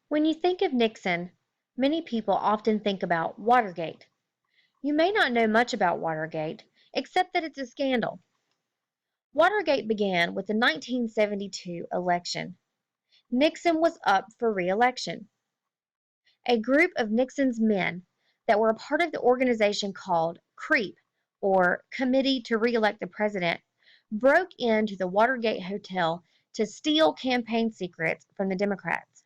When you think of Nixon, many people often think about Watergate. You may not know much about Watergate, except that it's a scandal. Watergate began with the 1972 election. Nixon was up for re-election. A group of Nixon's men that were a part of the organization called CREEP, or Committee to Re-elect the President, broke into the Watergate Hotel to steal campaign secrets from the Democrats.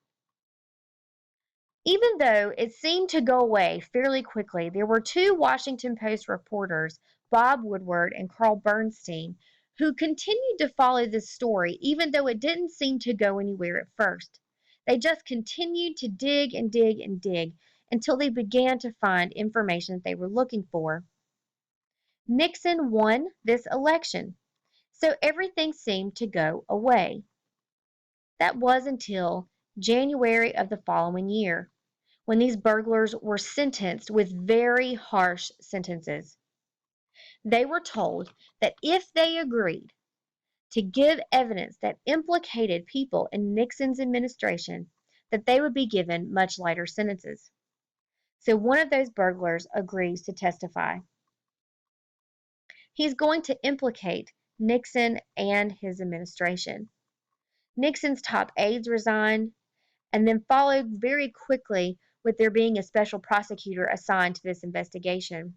Even though it seemed to go away fairly quickly, there were two Washington Post reporters, Bob Woodward and Carl Bernstein, who continued to follow this story even though it didn't seem to go anywhere at first. They just continued to dig and dig and dig until they began to find information that they were looking for. Nixon won this election, so everything seemed to go away. That was until January of the following year, when these burglars were sentenced with very harsh sentences. They were told that if they agreed to give evidence that implicated people in Nixon's administration, that they would be given much lighter sentences. So one of those burglars agrees to testify. He's going to implicate Nixon and his administration. Nixon's top aides resigned, and then followed very quickly with there being a special prosecutor assigned to this investigation.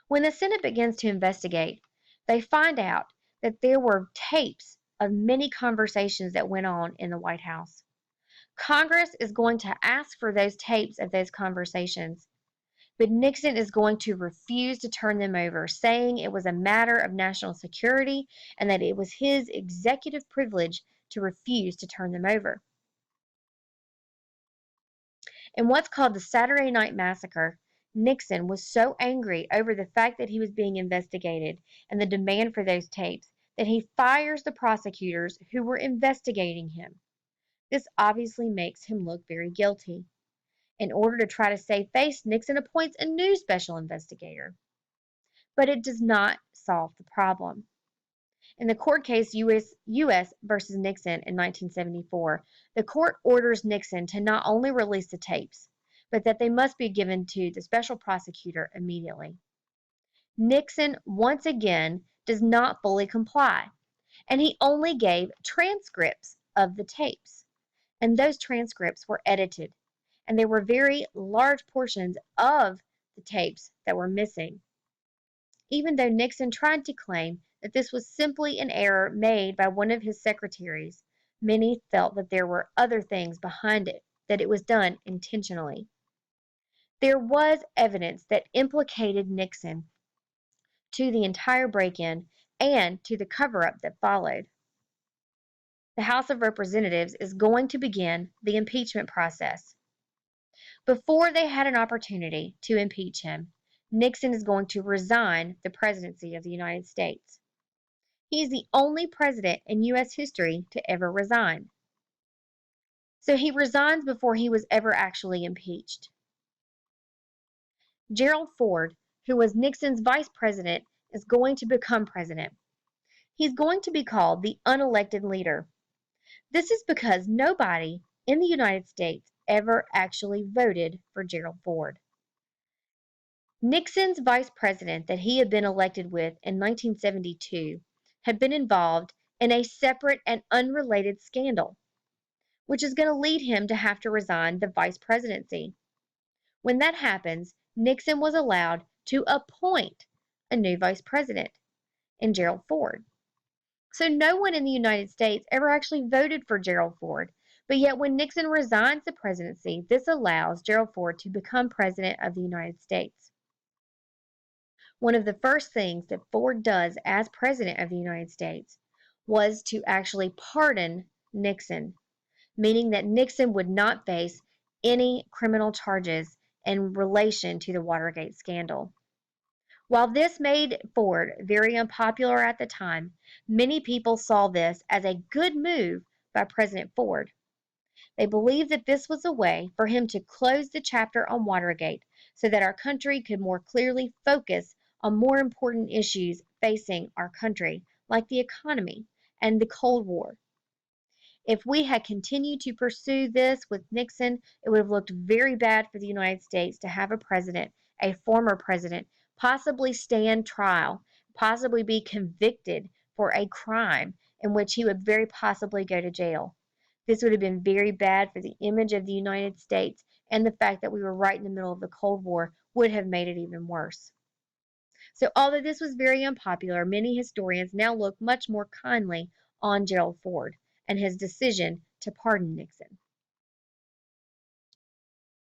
When the Senate begins to investigate, they find out that there were tapes of many conversations that went on in the White House. Congress is going to ask for those tapes of those conversations, but Nixon is going to refuse to turn them over, saying it was a matter of national security and that it was his executive privilege to refuse to turn them over. In what's called the Saturday Night Massacre, Nixon was so angry over the fact that he was being investigated and the demand for those tapes that he fires the prosecutors who were investigating him. This obviously makes him look very guilty. In order to try to save face, Nixon appoints a new special investigator. But it does not solve the problem. In the court case U.S. versus Nixon in 1974, the court orders Nixon to not only release the tapes, but that they must be given to the special prosecutor immediately. Nixon, once again, does not fully comply, and he only gave transcripts of the tapes. And those transcripts were edited, and there were very large portions of the tapes that were missing. Even though Nixon tried to claim that this was simply an error made by one of his secretaries, many felt that there were other things behind it, that it was done intentionally. There was evidence that implicated Nixon to the entire break-in and to the cover-up that followed. The House of Representatives is going to begin the impeachment process. Before they had an opportunity to impeach him, Nixon is going to resign the presidency of the United States. He is the only president in U.S. history to ever resign. So he resigns before he was ever actually impeached. Gerald Ford, who was Nixon's vice president, is going to become president. He's going to be called the unelected leader. This is because nobody in the United States ever actually voted for Gerald Ford. Nixon's vice president that he had been elected with in 1972 had been involved in a separate and unrelated scandal, which is going to lead him to have to resign the vice presidency. When that happens, Nixon was allowed to appoint a new vice president in Gerald Ford. So no one in the United States ever actually voted for Gerald Ford, but yet when Nixon resigns the presidency, this allows Gerald Ford to become president of the United States. One of the first things that Ford does as president of the United States was to actually pardon Nixon, meaning that Nixon would not face any criminal charges in relation to the Watergate scandal. While this made Ford very unpopular at the time, many people saw this as a good move by President Ford. They believed that this was a way for him to close the chapter on Watergate so that our country could more clearly focus on more important issues facing our country, like the economy and the Cold War. If we had continued to pursue this with Nixon, it would have looked very bad for the United States to have a president, a former president, possibly stand trial, possibly be convicted for a crime in which he would very possibly go to jail. This would have been very bad for the image of the United States, and the fact that we were right in the middle of the Cold War would have made it even worse. So, although this was very unpopular, many historians now look much more kindly on Gerald Ford and his decision to pardon Nixon.